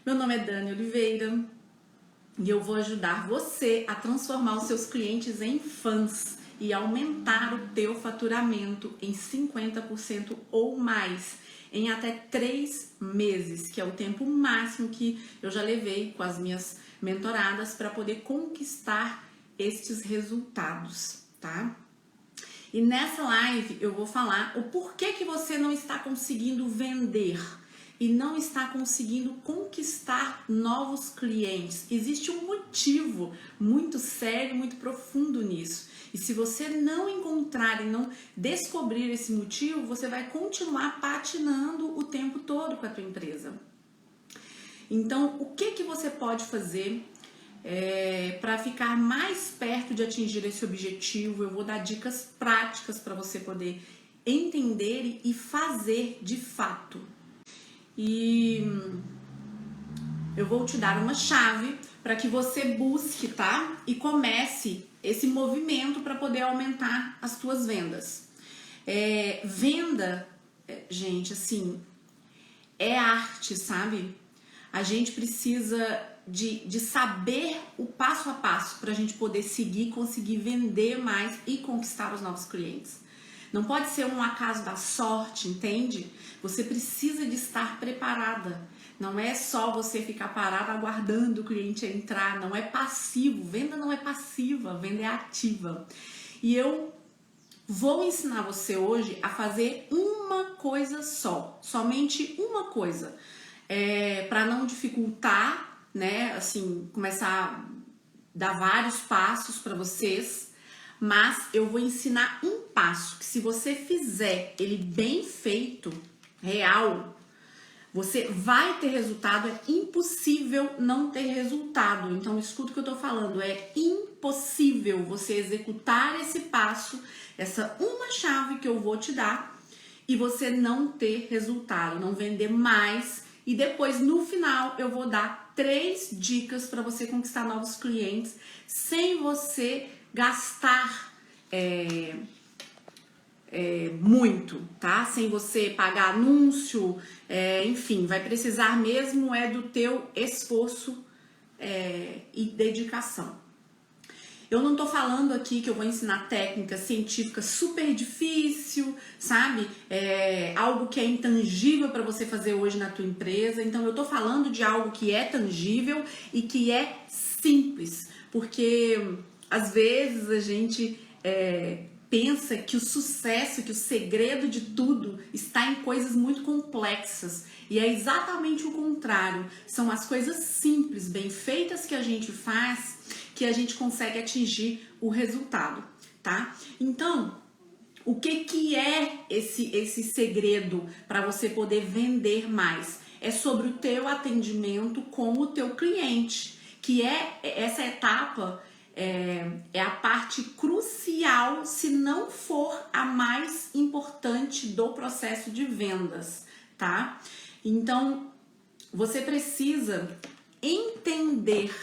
Meu nome é Dani Oliveira e eu vou ajudar você a transformar os seus clientes em fãs e aumentar o teu faturamento em 50% ou mais em até 3 meses, que é o tempo máximo que eu já levei com as minhas mentoradas para poder conquistar estes resultados, tá? E nessa live eu vou falar o porquê que você não está conseguindo vender e não está conseguindo conquistar novos clientes. Existe um motivo muito sério, muito profundo nisso. E se você não encontrar e não descobrir esse motivo, você vai continuar patinando o tempo todo com a tua empresa. Então, o que você pode fazer para ficar mais perto de atingir esse objetivo? Eu vou dar dicas práticas para você poder entender e fazer de fato. E eu vou te dar uma chave para que você busque, tá? E comece esse movimento para poder aumentar as suas vendas. Venda, gente, assim, é arte, sabe? A gente precisa de saber o passo a passo para a gente poder seguir, conseguir vender mais e conquistar os novos clientes. Não pode ser um acaso da sorte, entende? Você precisa de estar preparada. Não é só você ficar parada aguardando o cliente entrar, não é passivo. Venda não é passiva, venda é ativa. E eu vou ensinar você hoje a fazer uma coisa só, somente uma coisa, para não dificultar, né? Assim, começar a dar vários passos para vocês. Mas eu vou ensinar um passo que, se você fizer ele bem feito, real, você vai ter resultado. É impossível não ter resultado. Então escuta o que eu tô falando, é impossível você executar esse passo, essa uma chave que eu vou te dar, e você não ter resultado, não vender mais. E depois, no final, eu vou dar 3 dicas para você conquistar novos clientes sem você gastar muito, tá? Sem você pagar anúncio, enfim, vai precisar mesmo do teu esforço e dedicação. Eu não tô falando aqui que eu vou ensinar técnica científica super difícil, sabe? Algo que é intangível para você fazer hoje na tua empresa. Então eu tô falando de algo que é tangível e que é simples, porque às vezes a gente pensa que o sucesso, que o segredo de tudo está em coisas muito complexas. E é exatamente o contrário. São as coisas simples, bem feitas que a gente faz, que a gente consegue atingir o resultado, tá? Então, o que é esse segredo para você poder vender mais? É sobre o teu atendimento com o teu cliente, que essa etapa é a parte crucial, se não for a mais importante do processo de vendas, tá? Então, você precisa entender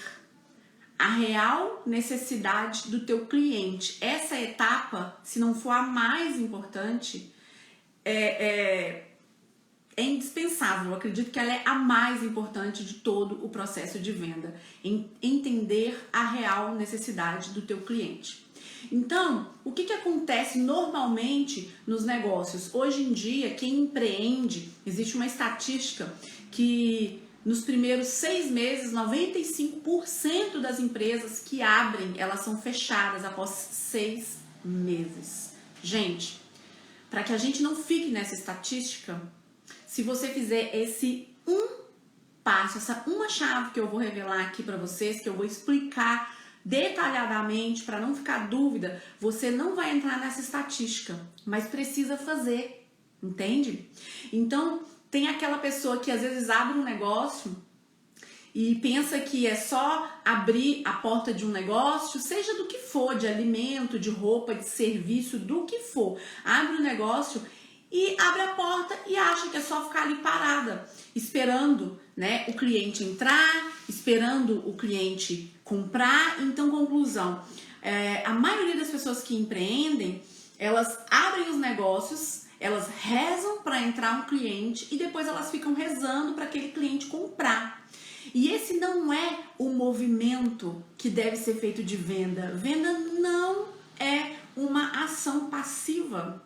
a real necessidade do teu cliente. Essa etapa, se não for a mais importante, é indispensável. Eu acredito que ela é a mais importante de todo o processo de venda. Entender a real necessidade do teu cliente. Então, o que acontece normalmente nos negócios? Hoje em dia, quem empreende, existe uma estatística que nos primeiros 6 meses, 95% das empresas que abrem, elas são fechadas após 6 meses. Gente, para que a gente não fique nessa estatística, se você fizer esse passo, essa uma chave que eu vou revelar aqui para vocês, que eu vou explicar detalhadamente para não ficar dúvida, você não vai entrar nessa estatística, mas precisa fazer, entende? Então, tem aquela pessoa que às vezes abre um negócio e pensa que é só abrir a porta de um negócio, seja do que for, de alimento, de roupa, de serviço, do que for. Abre o negócio e abre a porta e acha que é só ficar ali parada, esperando, né, o cliente entrar, esperando o cliente comprar. Então, conclusão, a maioria das pessoas que empreendem, elas abrem os negócios, elas rezam para entrar um cliente e depois elas ficam rezando para aquele cliente comprar. E esse não é o movimento que deve ser feito de venda. Venda não é uma ação passiva.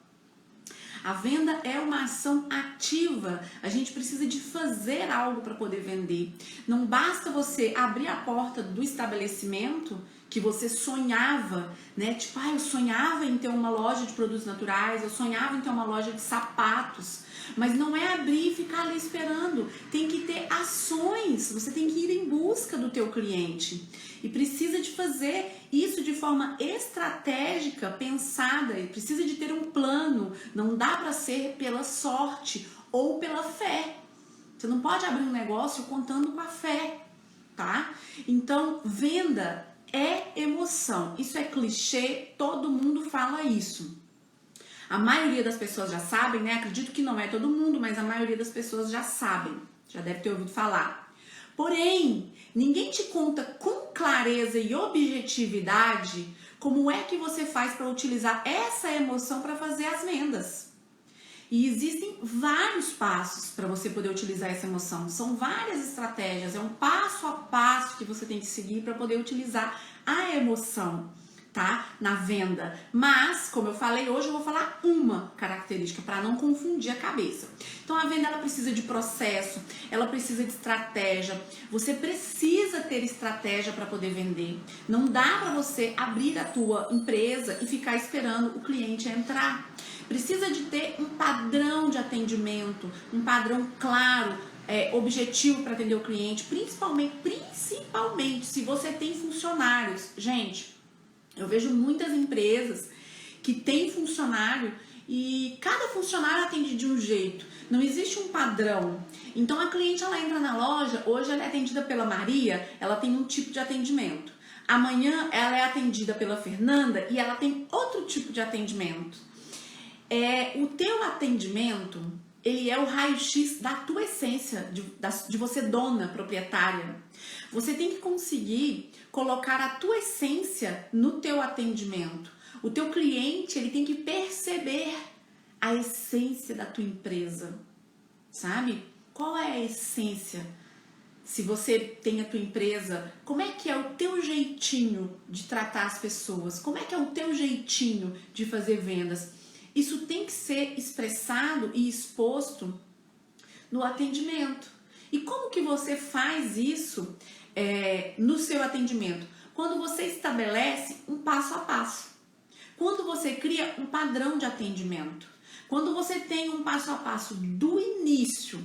A venda é uma ação ativa. A gente precisa de fazer algo para poder vender. Não basta você abrir a porta do estabelecimento que você sonhava, né? Tipo, eu sonhava em ter uma loja de produtos naturais, eu sonhava em ter uma loja de sapatos. Mas não é abrir e ficar ali esperando. Tem que ter ações. Você tem que ir em busca do teu cliente. E precisa de fazer isso de forma estratégica, pensada. E precisa de ter um plano. Não dá para ser pela sorte ou pela fé. Você não pode abrir um negócio contando com a fé, tá? Então, venda é emoção. Isso é clichê, todo mundo fala isso. A maioria das pessoas já sabem, né? Acredito que não é todo mundo, mas a maioria das pessoas já sabem. Já deve ter ouvido falar. Porém, ninguém te conta com clareza e objetividade como é que você faz para utilizar essa emoção para fazer as vendas. E existem vários passos para você poder utilizar essa emoção. São várias estratégias, é um passo a passo que você tem que seguir para poder utilizar a emoção, tá? Na venda. Mas, como eu falei, hoje eu vou falar uma característica para não confundir a cabeça. Então, a venda ela precisa de processo, ela precisa de estratégia. Você precisa ter estratégia para poder vender. Não dá para você abrir a tua empresa e ficar esperando o cliente entrar. Precisa de ter um padrão de atendimento, um padrão claro, objetivo para atender o cliente, principalmente se você tem funcionários. Gente, eu vejo muitas empresas que têm funcionário e cada funcionário atende de um jeito. Não existe um padrão. Então a cliente ela entra na loja, hoje ela é atendida pela Maria, ela tem um tipo de atendimento. Amanhã ela é atendida pela Fernanda e ela tem outro tipo de atendimento. O teu atendimento, ele é o raio-x da tua essência, de você dona, proprietária. Você tem que conseguir colocar a tua essência no teu atendimento. O teu cliente, ele tem que perceber a essência da tua empresa, sabe? Qual é a essência? Se você tem a tua empresa, como é que é o teu jeitinho de tratar as pessoas? Como é que é o teu jeitinho de fazer vendas? Isso tem que ser expressado e exposto no atendimento. E como que você faz isso no seu atendimento? Quando você estabelece um passo a passo. Quando você cria um padrão de atendimento. Quando você tem um passo a passo do início,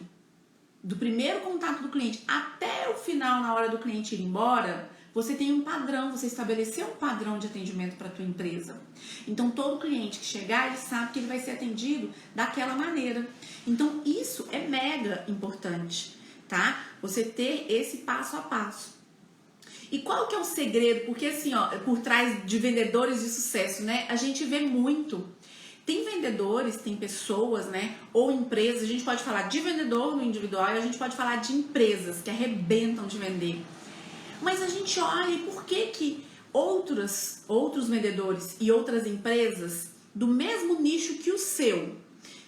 do primeiro contato do cliente até o final, na hora do cliente ir embora, você tem um padrão, você estabeleceu um padrão de atendimento para a tua empresa. Então, todo cliente que chegar, ele sabe que ele vai ser atendido daquela maneira. Então, isso é mega importante, tá? Você ter esse passo a passo. E qual que é o segredo? Porque assim, por trás de vendedores de sucesso, né? A gente vê muito. Tem vendedores, tem pessoas, né? Ou empresas, a gente pode falar de vendedor no individual e a gente pode falar de empresas que arrebentam de vender. Mas a gente olha e por que outros vendedores e outras empresas do mesmo nicho que o seu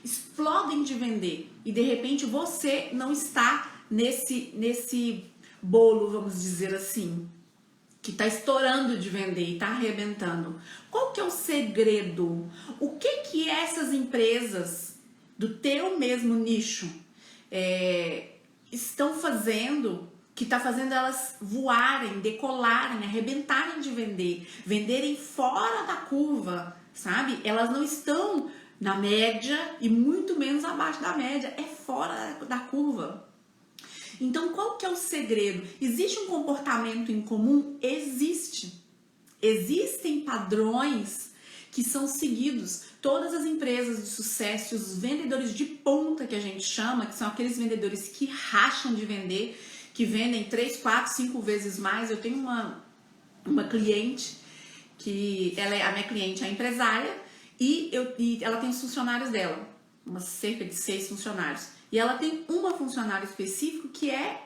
explodem de vender e de repente você não está nesse bolo, vamos dizer assim, que está estourando de vender e está arrebentando. Qual que é o segredo? O que essas empresas do teu mesmo nicho estão fazendo que está fazendo elas voarem, decolarem, arrebentarem de vender, venderem fora da curva, sabe? Elas não estão na média e muito menos abaixo da média, é fora da curva. Então, qual que é o segredo? Existe um comportamento em comum? Existe. Existem padrões que são seguidos. Todas as empresas de sucesso, os vendedores de ponta que a gente chama, que são aqueles vendedores que racham de vender, que vendem 3, 4, 5 vezes mais. Eu tenho uma cliente, que a minha cliente é empresária, e ela tem os funcionários dela, cerca de 6 funcionários. E ela tem uma funcionária específica que é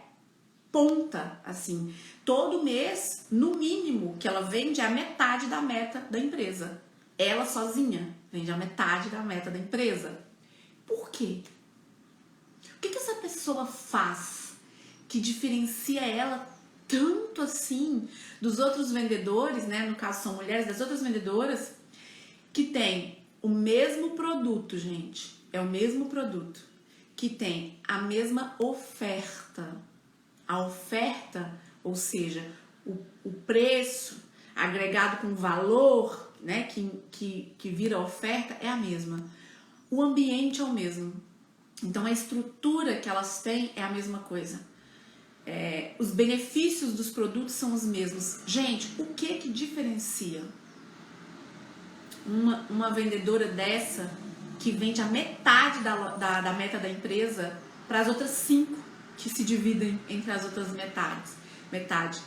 ponta, assim. Todo mês, no mínimo, que ela vende a metade da meta da empresa. Ela sozinha vende a metade da meta da empresa. Por quê? O que essa pessoa faz que diferencia ela tanto assim dos outros vendedores, né? No caso são mulheres, das outras vendedoras, que tem o mesmo produto, gente. É o mesmo produto. Que tem a mesma oferta. A oferta, ou seja, o preço agregado com valor, né? Que vira oferta, é a mesma. O ambiente é o mesmo. Então a estrutura que elas têm é a mesma coisa. Os benefícios dos produtos são os mesmos. Gente, o que diferencia uma vendedora dessa que vende a metade da meta da empresa para as outras 5 que se dividem entre as outras metade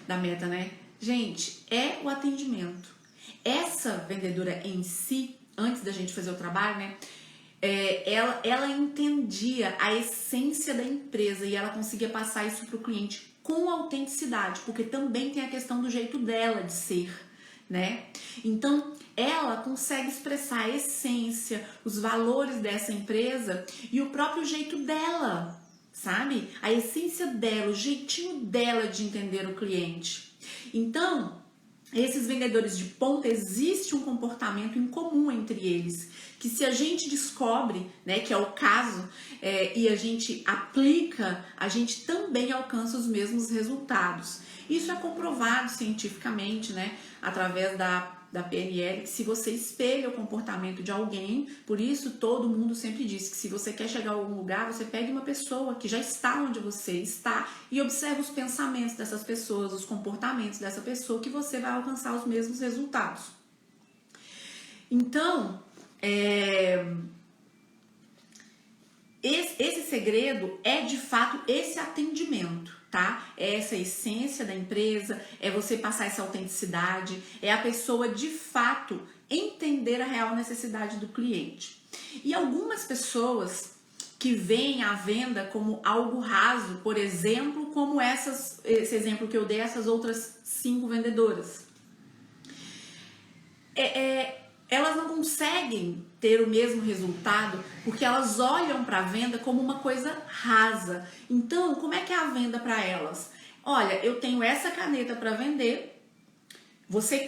da meta, né? Gente, é o atendimento. Essa vendedora em si, antes da gente fazer o trabalho, né? Ela entendia a essência da empresa e ela conseguia passar isso para o cliente com autenticidade, porque também tem a questão do jeito dela de ser, né? Então, ela consegue expressar a essência, os valores dessa empresa e o próprio jeito dela, sabe? A essência dela, o jeitinho dela de entender o cliente. Então, esses vendedores de ponta, existe um comportamento em comum entre eles, que se a gente descobre, né, que é o caso, e a gente aplica, a gente também alcança os mesmos resultados. Isso é comprovado cientificamente, né, através da PNL, que se você espelha o comportamento de alguém, por isso todo mundo sempre diz que se você quer chegar a algum lugar, você pegue uma pessoa que já está onde você está e observe os pensamentos dessas pessoas, os comportamentos dessa pessoa, que você vai alcançar os mesmos resultados. Então, esse segredo é de fato esse atendimento, tá? É essa essência da empresa, é você passar essa autenticidade, é a pessoa de fato entender a real necessidade do cliente. E algumas pessoas que veem a venda como algo raso, por exemplo, como esse exemplo que eu dei, essas outras 5 vendedoras. Elas não conseguem ter o mesmo resultado porque elas olham para a venda como uma coisa rasa. Então, como é que é a venda para elas? Olha, eu tenho essa caneta para vender. Você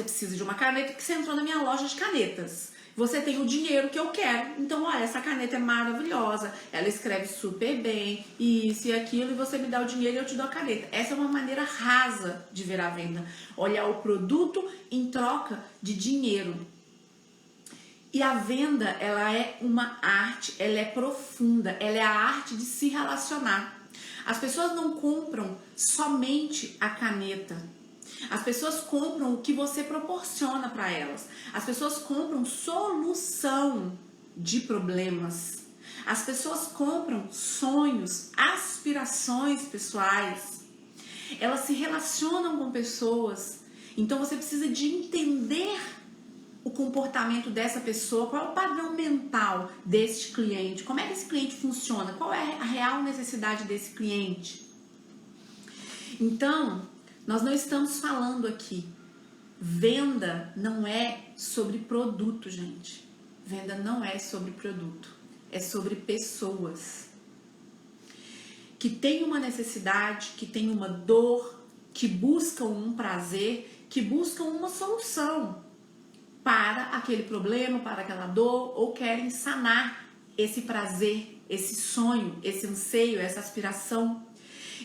precisa de uma caneta que você entrou na minha loja de canetas. Você tem o dinheiro que eu quero. Então, olha, essa caneta é maravilhosa. Ela escreve super bem, isso e aquilo, e você me dá o dinheiro e eu te dou a caneta. Essa é uma maneira rasa de ver a venda. Olhar o produto em troca de dinheiro. E a venda, ela é uma arte, ela é profunda, ela é a arte de se relacionar. As pessoas não compram somente a caneta. As pessoas compram o que você proporciona para elas. As pessoas compram solução de problemas. As pessoas compram sonhos, aspirações pessoais. Elas se relacionam com pessoas. Então você precisa de entender o comportamento dessa pessoa, qual é o padrão mental deste cliente, como é que esse cliente funciona, qual é a real necessidade desse cliente. Então, nós não estamos falando aqui, venda não é sobre produto, gente. Venda não é sobre produto, é sobre pessoas que têm uma necessidade, que têm uma dor, que buscam um prazer, que buscam uma solução para aquele problema, para aquela dor, ou querem sanar esse prazer, esse sonho, esse anseio, essa aspiração.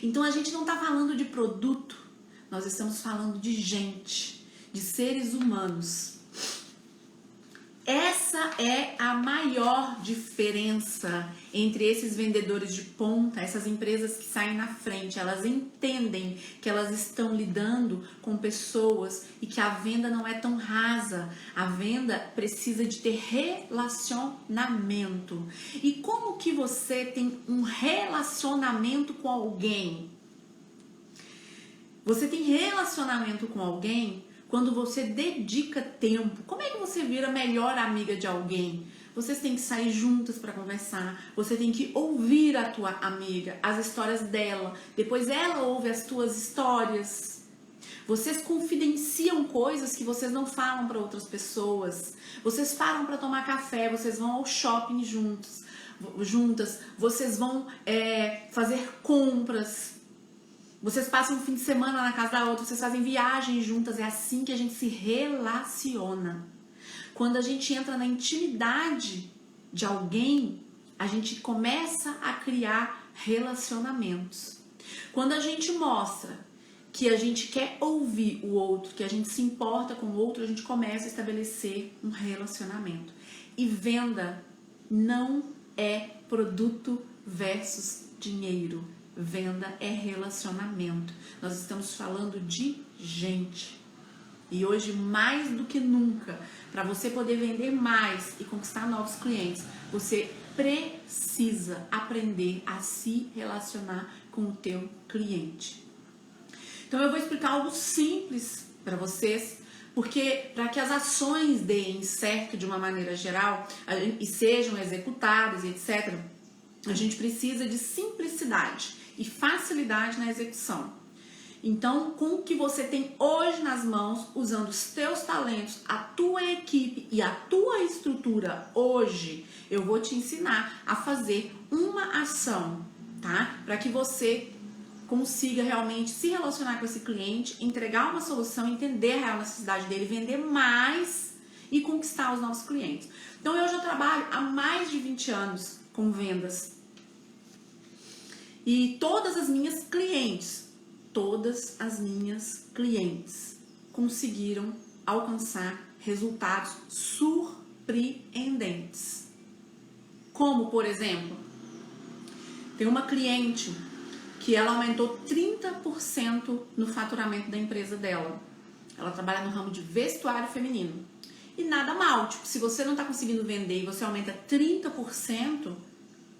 Então a gente não está falando de produto, nós estamos falando de gente, de seres humanos. Essa é a maior diferença entre esses vendedores de ponta, essas empresas que saem na frente. Elas entendem que elas estão lidando com pessoas e que a venda não é tão rasa. A venda precisa de ter relacionamento. E como que você tem um relacionamento com alguém? Você tem relacionamento com alguém quando você dedica tempo. Como é que você vira melhor amiga de alguém? Vocês têm que sair juntas para conversar. Você tem que ouvir a tua amiga, as histórias dela. Depois ela ouve as tuas histórias. Vocês confidenciam coisas que vocês não falam para outras pessoas. Vocês param para tomar café, vocês vão ao shopping juntos. juntas, vocês vão fazer compras, vocês passam um fim de semana na casa da outra, vocês fazem viagens juntas. É assim que a gente se relaciona. Quando a gente entra na intimidade de alguém, a gente começa a criar relacionamentos. Quando a gente mostra que a gente quer ouvir o outro, que a gente se importa com o outro, a gente começa a estabelecer um relacionamento. E venda não é produto versus dinheiro. Venda é relacionamento. Nós estamos falando de gente. E hoje, mais do que nunca, para você poder vender mais e conquistar novos clientes, você precisa aprender a se relacionar com o teu cliente. Então eu vou explicar algo simples para vocês, porque para que as ações deem certo de uma maneira geral e sejam executadas, etc., a gente precisa de simplicidade e facilidade na execução. Então, com o que você tem hoje nas mãos, usando os teus talentos, a tua equipe e a tua estrutura hoje, eu vou te ensinar a fazer uma ação, tá? Para que você consiga realmente se relacionar com esse cliente, entregar uma solução, entender a real necessidade dele, vender mais e conquistar os novos clientes. Então, eu já trabalho há mais de 20 anos com vendas. E todas as minhas clientes conseguiram alcançar resultados surpreendentes. Como, por exemplo, tem uma cliente que ela aumentou 30% no faturamento da empresa dela. Ela trabalha no ramo de vestuário feminino. E nada mal, tipo, se você não está conseguindo vender e você aumenta 30%,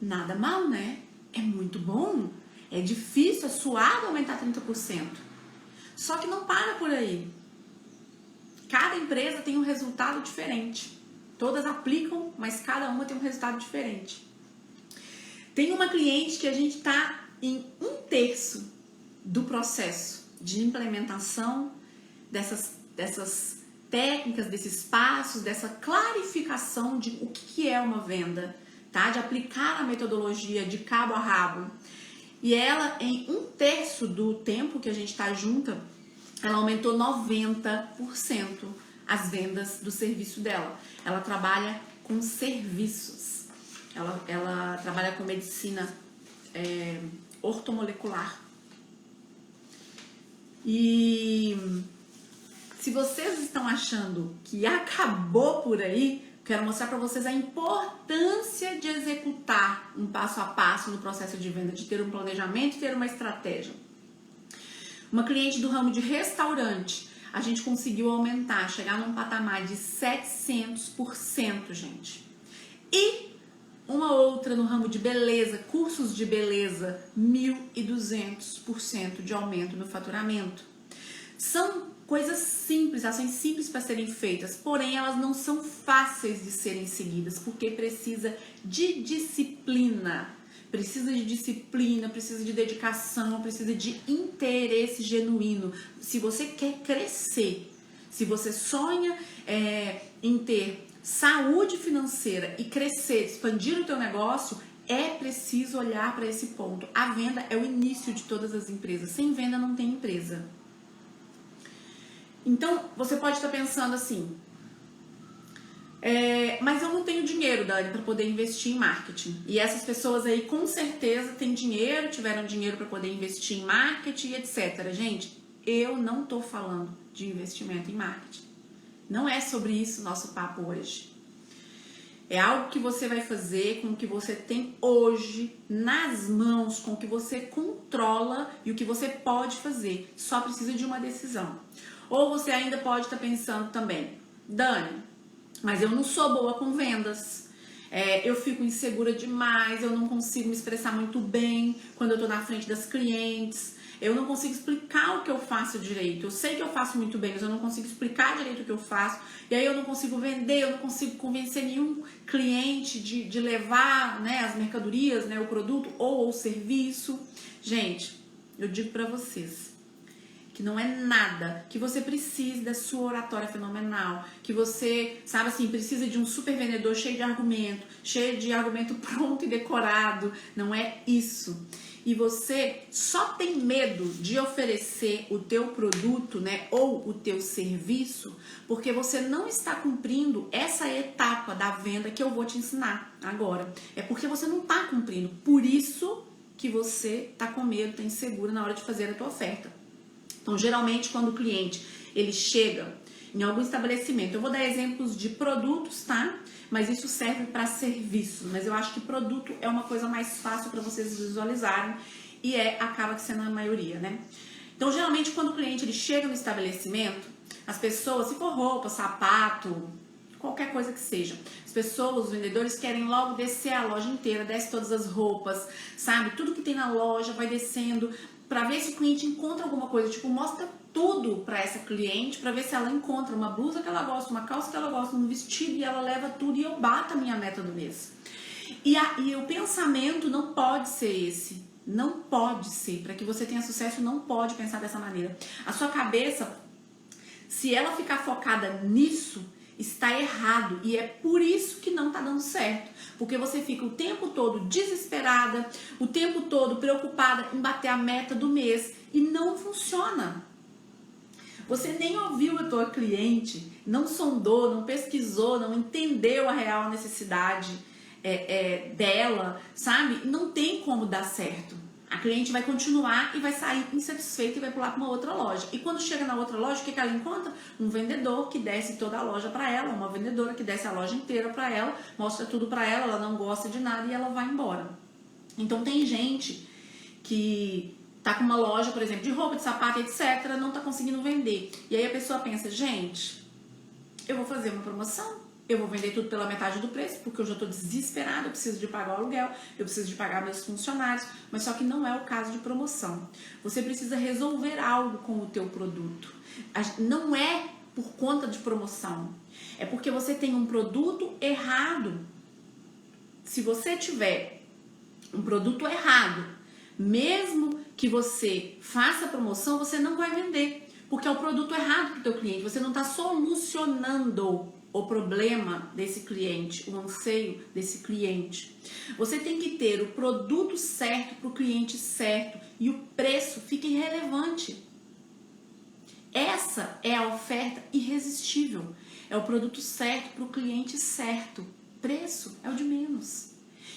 nada mal, né? É muito bom. É difícil, é suado aumentar 30%. Só que não para por aí. Cada empresa tem um resultado diferente. Todas aplicam, mas cada uma tem um resultado diferente. Tem uma cliente que a gente está em 1/3 do processo de implementação dessas técnicas, desses passos, dessa clarificação de o que é uma venda, tá? De aplicar a metodologia de cabo a rabo. E ela, em 1/3 do tempo que a gente está junta, ela aumentou 90% as vendas do serviço dela. Ela trabalha com serviços. Ela trabalha com medicina ortomolecular. E se vocês estão achando que acabou por aí, quero mostrar para vocês a importância de executar um passo a passo no processo de venda, de ter um planejamento e ter uma estratégia. Uma cliente do ramo de restaurante, a gente conseguiu aumentar, chegar num patamar de 700%, gente. E uma outra no ramo de beleza, cursos de beleza, 1.200% de aumento no faturamento. São coisas simples, ações simples para serem feitas, porém elas não são fáceis de serem seguidas, porque precisa de disciplina. Precisa de disciplina, precisa de dedicação, precisa de interesse genuíno. Se você quer crescer, se você sonha em ter saúde financeira e crescer, expandir o teu negócio, é preciso olhar para esse ponto. A venda é o início de todas as empresas. Sem venda não tem empresa. Então, você pode estar pensando assim, mas eu não tenho dinheiro, Dani, para poder investir em marketing. E essas pessoas aí, com certeza, têm dinheiro, tiveram dinheiro para poder investir em marketing, etc. Gente, eu não estou falando de investimento em marketing. Não é sobre isso o nosso papo hoje. É algo que você vai fazer com o que você tem hoje nas mãos, com o que você controla e o que você pode fazer. Só precisa de uma decisão. Ou você ainda pode estar pensando também, Dani, mas eu não sou boa com vendas, eu fico insegura demais, eu não consigo me expressar muito bem quando eu estou na frente das clientes, eu não consigo explicar o que eu faço direito, eu sei que eu faço muito bem, mas eu não consigo explicar direito o que eu faço, e aí eu não consigo vender, eu não consigo convencer nenhum cliente de levar, né, as mercadorias, né, o produto ou o serviço. Gente, eu digo para vocês, que não é nada, que você precise da sua oratória fenomenal, que você, sabe assim, precisa de um super vendedor cheio de argumento pronto e decorado. Não é isso. E você só tem medo de oferecer o teu produto, né, ou o teu serviço, porque você não está cumprindo essa etapa da venda que eu vou te ensinar agora. É porque você não está cumprindo. Por isso que você está com medo, está inseguro na hora de fazer a tua oferta. Então, geralmente, quando o cliente ele chega em algum estabelecimento, eu vou dar exemplos de produtos, tá? Mas isso serve para serviços. Mas eu acho que produto é uma coisa mais fácil para vocês visualizarem e acaba sendo a maioria, né? Então, geralmente, quando o cliente ele chega no estabelecimento, as pessoas, se for roupa, sapato, qualquer coisa que seja, as pessoas, os vendedores querem logo descer a loja inteira, desce todas as roupas, sabe? Tudo que tem na loja vai descendo para ver se o cliente encontra alguma coisa, tipo, mostra tudo para essa cliente, para ver se ela encontra uma blusa que ela gosta, uma calça que ela gosta, um vestido, e ela leva tudo e eu bato a minha meta do mês. E o pensamento não pode ser esse. Não pode ser. Para que você tenha sucesso, não pode pensar dessa maneira. A sua cabeça, se ela ficar focada nisso, está errado. E é por isso que não está dando certo. Porque você fica o tempo todo desesperada, o tempo todo preocupada em bater a meta do mês e não funciona. Você nem ouviu a tua cliente, não sondou, não pesquisou, não entendeu a real necessidade dela, sabe? Não tem como dar certo. A cliente vai continuar e vai sair insatisfeita e vai pular para uma outra loja. E quando chega na outra loja, o que ela encontra? Um vendedor que desce toda a loja para ela, uma vendedora que desce a loja inteira para ela, mostra tudo para ela, ela não gosta de nada e ela vai embora. Então tem gente que tá com uma loja, por exemplo, de roupa, de sapato, etc, não tá conseguindo vender. E aí a pessoa pensa, gente, eu vou fazer uma promoção, eu vou vender tudo pela metade do preço, porque eu já tô desesperada, eu preciso de pagar o aluguel, eu preciso de pagar meus funcionários, mas só que não é o caso de promoção. Você precisa resolver algo com o teu produto. Não é por conta de promoção, é porque você tem um produto errado. Se você tiver um produto errado, mesmo que você faça promoção, você não vai vender, porque é o produto errado para o teu cliente. Você não está solucionando o problema desse cliente, o anseio desse cliente. Você tem que ter o produto certo para o cliente certo e o preço fica irrelevante. Essa é a oferta irresistível. É o produto certo para o cliente certo. Preço é o de menos.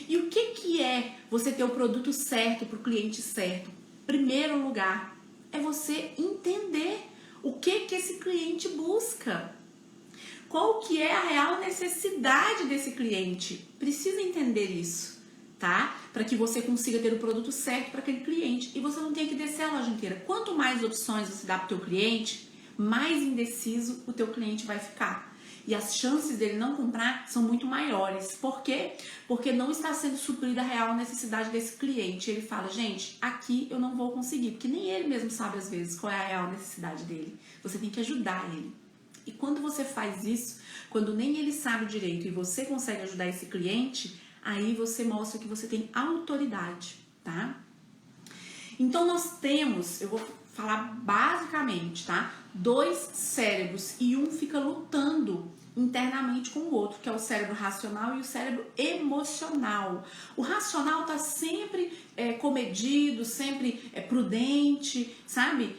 E o que é você ter o produto certo para o cliente certo? Primeiro lugar, é você entender o que esse cliente busca. Qual que é a real necessidade desse cliente? Precisa entender isso, tá? Para que você consiga ter o produto certo para aquele cliente e você não tenha que descer a loja inteira. Quanto mais opções você dá para o teu cliente, mais indeciso o teu cliente vai ficar. E as chances dele não comprar são muito maiores. Por quê? Porque não está sendo suprida a real necessidade desse cliente. Ele fala, gente, aqui eu não vou conseguir, porque nem ele mesmo sabe às vezes qual é a real necessidade dele. Você tem que ajudar ele. E quando você faz isso, quando nem ele sabe direito e você consegue ajudar esse cliente, aí você mostra que você tem autoridade, tá? Então nós temos, eu vou falar basicamente, tá? 2 cérebros e um fica lutando internamente com o outro, que é o cérebro racional e o cérebro emocional. O racional tá sempre comedido, sempre prudente, sabe?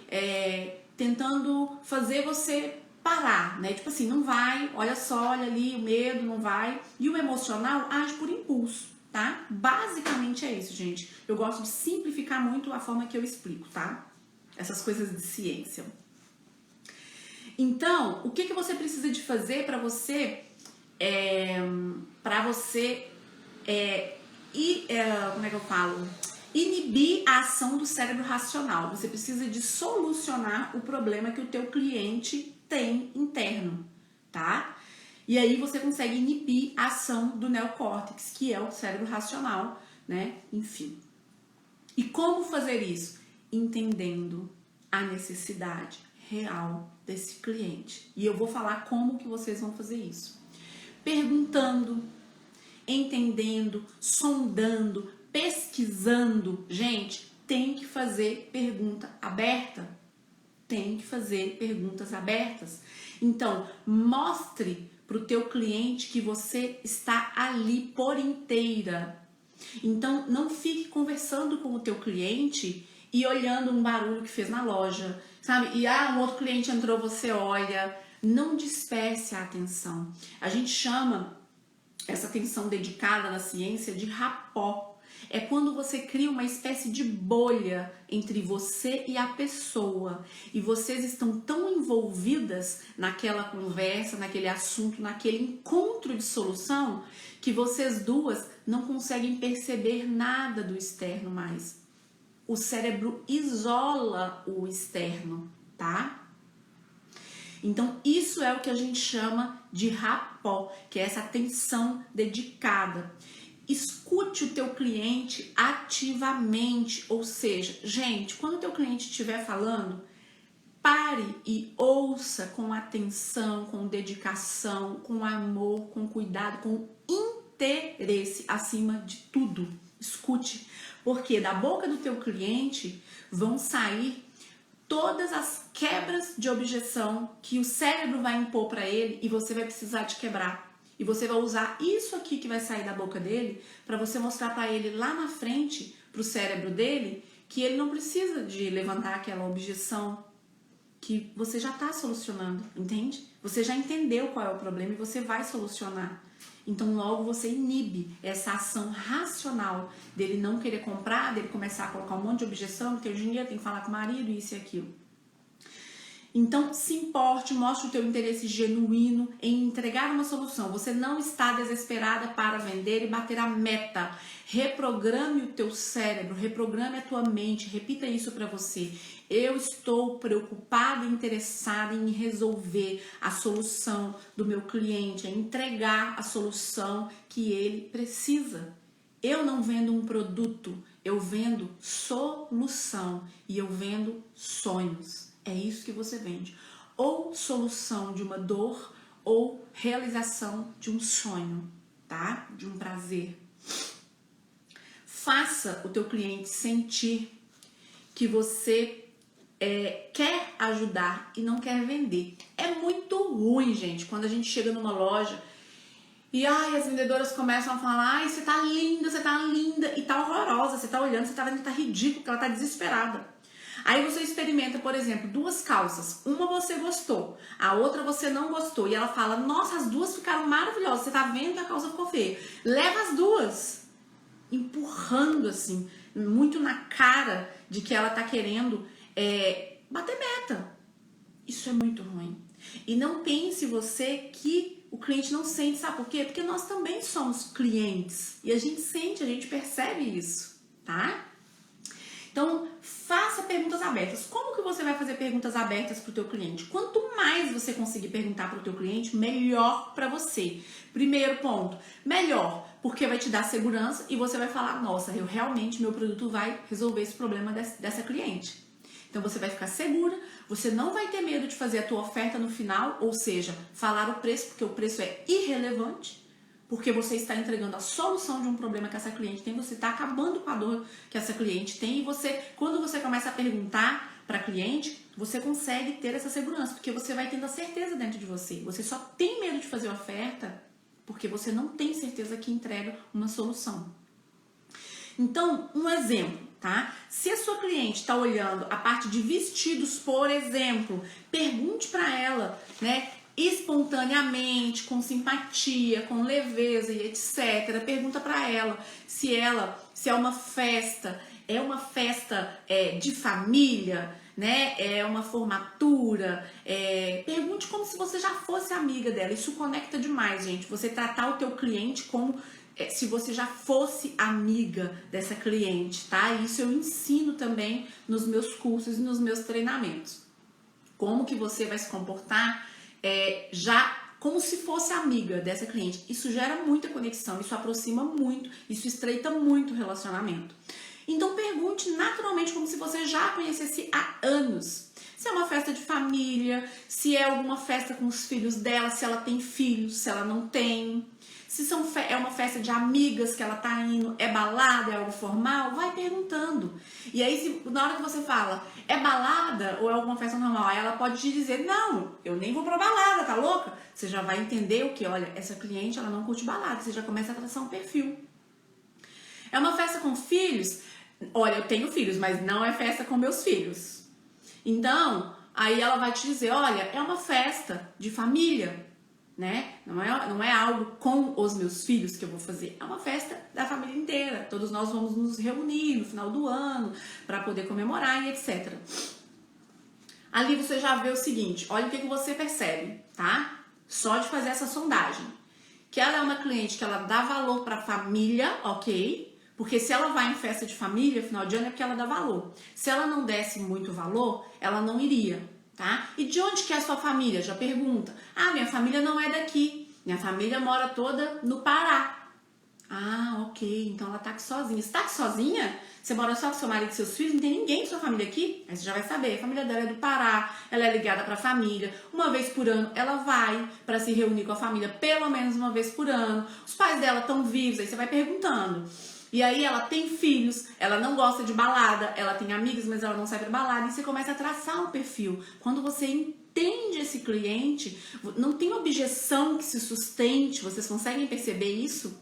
Tentando fazer você parar, né? Tipo assim, não vai, olha só, olha ali, o medo não vai. E o emocional age por impulso, tá? Basicamente é isso, gente. Eu gosto de simplificar muito a forma que eu explico, tá? Essas coisas de ciência. Então, o que você precisa de fazer para você como é que eu falo? Inibir a ação do cérebro racional. Você precisa de solucionar o problema que o teu cliente tem interno, tá? E aí você consegue inibir a ação do neocórtex, que é o cérebro racional, né? Enfim. E como fazer isso? Entendendo a necessidade real desse cliente. E eu vou falar como que vocês vão fazer isso. Perguntando, entendendo, sondando, pesquisando. Gente, tem que fazer pergunta aberta. tem que fazer perguntas abertas. Então, mostre para o teu cliente que você está ali por inteira. Então, não fique conversando com o teu cliente e olhando um barulho que fez na loja, sabe? E um outro cliente entrou, você olha. Não disperse a atenção. A gente chama essa atenção dedicada na ciência de rapport. É quando você cria uma espécie de bolha entre você e a pessoa. E vocês estão tão envolvidas naquela conversa, naquele assunto, naquele encontro de solução, que vocês duas não conseguem perceber nada do externo mais. O cérebro isola o externo, tá? Então, isso é o que a gente chama de rapport, que é essa atenção dedicada. Escute o teu cliente ativamente, ou seja, gente, quando o teu cliente estiver falando, pare e ouça com atenção, com dedicação, com amor, com cuidado, com interesse acima de tudo. Escute, porque da boca do teu cliente vão sair todas as quebras de objeção que o cérebro vai impor para ele e você vai precisar de quebrar. E você vai usar isso aqui que vai sair da boca dele para você mostrar para ele lá na frente, para o cérebro dele, que ele não precisa de levantar aquela objeção que você já está solucionando, entende? Você já entendeu qual é o problema e você vai solucionar. Então logo você inibe essa ação racional dele não querer comprar, dele começar a colocar um monte de objeção, não ter dinheiro, tem que falar com o marido, isso e aquilo. Então se importe, mostre o teu interesse genuíno em entregar uma solução. Você não está desesperada para vender e bater a meta. Reprograme o teu cérebro, reprograme a tua mente, repita isso para você. Eu estou preocupada e interessada em resolver a solução do meu cliente, em entregar a solução que ele precisa. Eu não vendo um produto, eu vendo solução e eu vendo sonhos. É isso que você vende. Ou solução de uma dor ou realização de um sonho, tá? De um prazer. Faça o teu cliente sentir que você quer ajudar e não quer vender. É muito ruim, gente, quando a gente chega numa loja e as vendedoras começam a falar: você tá linda, e tá horrorosa, você tá olhando, você tá vendo que tá ridículo, que ela tá desesperada. Aí você experimenta, por exemplo, 2 calças. Uma você gostou, a outra você não gostou. E ela fala: nossa, as duas ficaram maravilhosas. Você tá vendo que a calça ficou feia. Leva as duas. Empurrando, assim, muito na cara de que ela tá querendo bater meta. Isso é muito ruim. E não pense você que o cliente não sente, sabe por quê? Porque nós também somos clientes. E a gente sente, a gente percebe isso, tá? Então, faça perguntas abertas. Como que você vai fazer perguntas abertas para o teu cliente? Quanto mais você conseguir perguntar para o teu cliente, melhor para você. Primeiro ponto, melhor, porque vai te dar segurança e você vai falar: nossa, meu produto vai resolver esse problema dessa cliente. Então, você vai ficar segura, você não vai ter medo de fazer a tua oferta no final, ou seja, falar o preço, porque o preço é irrelevante. Porque você está entregando a solução de um problema que essa cliente tem, você está acabando com a dor que essa cliente tem, e quando você começa a perguntar para a cliente, você consegue ter essa segurança, porque você vai tendo a certeza dentro de você. Você só tem medo de fazer a oferta porque você não tem certeza que entrega uma solução. Então, um exemplo, tá? Se a sua cliente está olhando a parte de vestidos, por exemplo, pergunte para ela, né? Espontaneamente, com simpatia, com leveza e etc. Pergunta para ela se é uma festa de família, né? É uma formatura. Pergunte como se você já fosse amiga dela. Isso conecta demais, gente. Você tratar o teu cliente como se você já fosse amiga dessa cliente, tá? Isso eu ensino também nos meus cursos e nos meus treinamentos. Como que você vai se comportar já como se fosse amiga dessa cliente. Isso gera muita conexão, isso aproxima muito, isso estreita muito o relacionamento. Então pergunte naturalmente como se você já a conhecesse há anos. Se é uma festa de família, se é alguma festa com os filhos dela, se ela tem filhos, se ela não tem. Se é uma festa de amigas que ela tá indo, é balada, é algo formal, vai perguntando. E aí, na hora que você fala, é balada ou é alguma festa normal? Aí ela pode te dizer, não, eu nem vou pra balada, tá louca? Você já vai entender o que? Olha, essa cliente, ela não curte balada, você já começa a traçar um perfil. É uma festa com filhos? Olha, eu tenho filhos, mas não é festa com meus filhos. Então, aí ela vai te dizer, olha, é uma festa de família, né? Não é algo com os meus filhos que eu vou fazer. É uma festa da família inteira. Todos nós vamos nos reunir no final do ano para poder comemorar e etc. Ali você já vê o seguinte, olha o que você percebe, tá? Só de fazer essa sondagem. Que ela é uma cliente que ela dá valor para a família, ok? Porque se ela vai em festa de família, final de ano, é porque ela dá valor. Se ela não desse muito valor, ela não iria, tá? E de onde que é a sua família? Já pergunta. Ah, minha família não é daqui. Minha família mora toda no Pará. Ah, ok. Então ela tá aqui sozinha. Você tá aqui sozinha? Você mora só com seu marido e seus filhos? Não tem ninguém de sua família aqui? Aí você já vai saber. A família dela é do Pará. Ela é ligada pra família. Uma vez por ano ela vai pra se reunir com a família, pelo menos uma vez por ano. Os pais dela estão vivos. Aí você vai perguntando. E aí ela tem filhos, ela não gosta de balada, ela tem amigos, mas ela não sai pra balada. E você começa a traçar um perfil. Quando você entende esse cliente, não tem objeção que se sustente. Vocês conseguem perceber isso?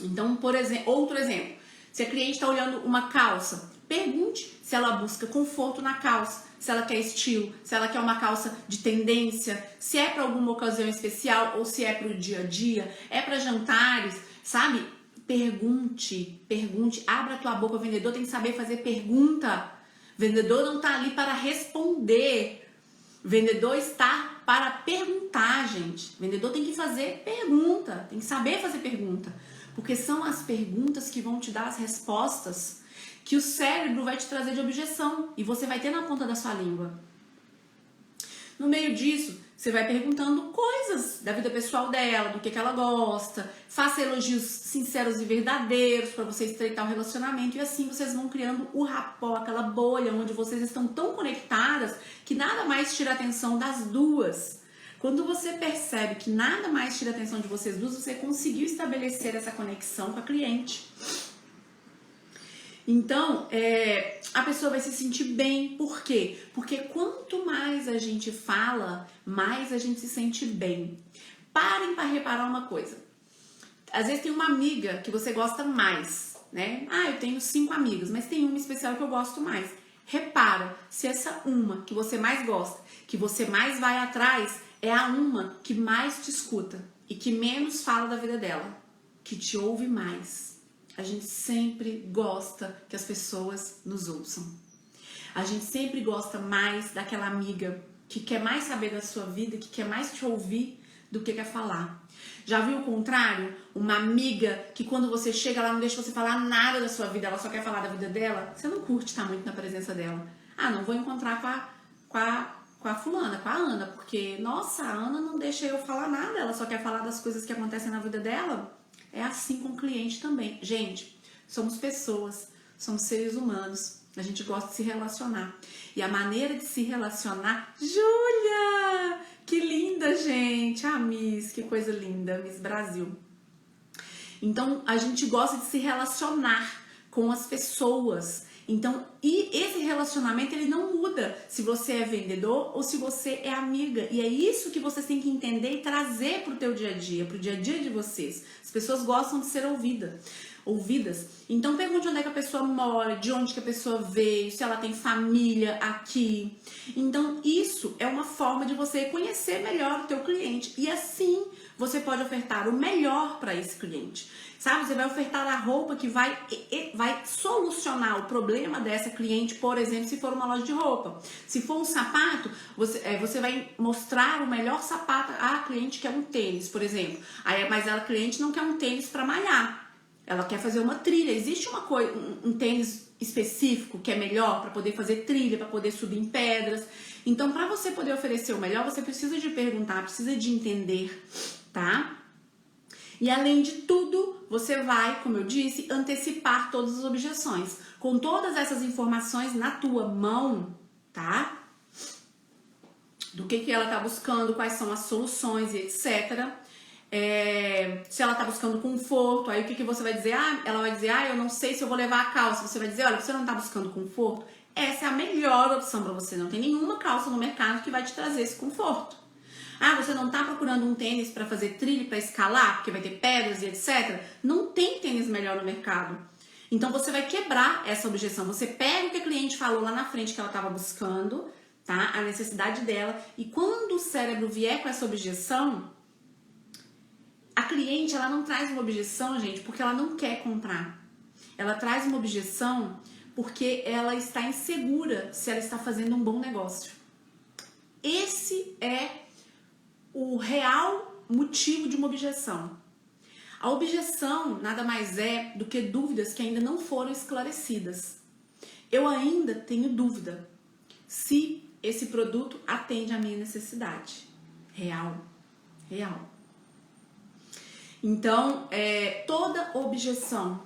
Então, por exemplo, outro exemplo. Se a cliente está olhando uma calça, pergunte se ela busca conforto na calça, se ela quer estilo, se ela quer uma calça de tendência, se é para alguma ocasião especial ou se é para o dia a dia, é para jantares, sabe? Pergunte, abra a tua boca. O vendedor tem que saber fazer pergunta. O vendedor não está ali para responder. O vendedor está para perguntar, gente. O vendedor tem que fazer pergunta, tem que saber fazer pergunta. Porque são as perguntas que vão te dar as respostas que o cérebro vai te trazer de objeção e você vai ter na ponta da sua língua. No meio disso, você vai perguntando coisas da vida pessoal dela, do que ela gosta, faça elogios sinceros e verdadeiros para você estreitar o relacionamento e assim vocês vão criando o rapport, aquela bolha onde vocês estão tão conectadas que nada mais tira a atenção das duas. Quando você percebe que nada mais tira a atenção de vocês duas, você conseguiu estabelecer essa conexão com a cliente. Então, a pessoa vai se sentir bem. Por quê? Porque quanto mais a gente fala, mais a gente se sente bem. Parem para reparar uma coisa. Às vezes tem uma amiga que você gosta mais, né? Ah, eu tenho 5 amigas, mas tem uma especial que eu gosto mais. Repara se essa uma que você mais gosta, que você mais vai atrás, é a uma que mais te escuta e que menos fala da vida dela, que te ouve mais. A gente sempre gosta que as pessoas nos ouçam. A gente sempre gosta mais daquela amiga que quer mais saber da sua vida, que quer mais te ouvir do que quer falar. Já viu o contrário? Uma amiga que quando você chega, ela não deixa você falar nada da sua vida, ela só quer falar da vida dela. Você não curte estar muito na presença dela. Ah, não vou encontrar com a fulana, com a Ana, porque, nossa, a Ana não deixa eu falar nada, ela só quer falar das coisas que acontecem na vida dela. É assim com o cliente também. Gente, somos pessoas, somos seres humanos, a gente gosta de se relacionar. E a maneira de se relacionar... Júlia! Que linda, gente! Ah, Miss, que coisa linda, Miss Brasil. Então, a gente gosta de se relacionar com as pessoas. Então, e esse relacionamento, ele não muda se você é vendedor ou se você é amiga. E é isso que vocês têm que entender e trazer para o teu dia a dia, para o dia a dia de vocês. As pessoas gostam de ser ouvidas. Então, pergunte onde é que a pessoa mora, de onde que a pessoa veio, se ela tem família aqui. Então, isso é uma forma de você conhecer melhor o teu cliente. E assim, você pode ofertar o melhor para esse cliente. Sabe, você vai ofertar a roupa que vai solucionar o problema dessa cliente, por exemplo, se for uma loja de roupa. Se for um sapato, você vai mostrar o melhor sapato à cliente, que é um tênis, por exemplo. Mas a cliente não quer um tênis para malhar. Ela quer fazer uma trilha. Existe um tênis específico que é melhor para poder fazer trilha, para poder subir em pedras. Então, para você poder oferecer o melhor, você precisa de perguntar, precisa de entender, tá? E além de tudo, você vai, como eu disse, antecipar todas as objeções. Com todas essas informações na tua mão, tá? Do que ela tá buscando, quais são as soluções e etc. Se ela tá buscando conforto, aí o que você vai dizer? Ela vai dizer, eu não sei se eu vou levar a calça. Você vai dizer, olha, você não tá buscando conforto? Essa é a melhor opção para você. Não tem nenhuma calça no mercado que vai te trazer esse conforto. Você não tá procurando um tênis para fazer trilha, para escalar, porque vai ter pedras e etc. Não tem tênis melhor no mercado. Então você vai quebrar essa objeção. Você pega o que a cliente falou lá na frente que ela estava buscando, tá? A necessidade dela. E quando o cérebro vier com essa objeção, a cliente, ela não traz uma objeção, gente, porque ela não quer comprar. Ela traz uma objeção porque ela está insegura se ela está fazendo um bom negócio. Esse é o real motivo de uma objeção. A objeção nada mais é do que dúvidas que ainda não foram esclarecidas. Eu ainda tenho dúvida se esse produto atende à minha necessidade. Real. Então, toda objeção,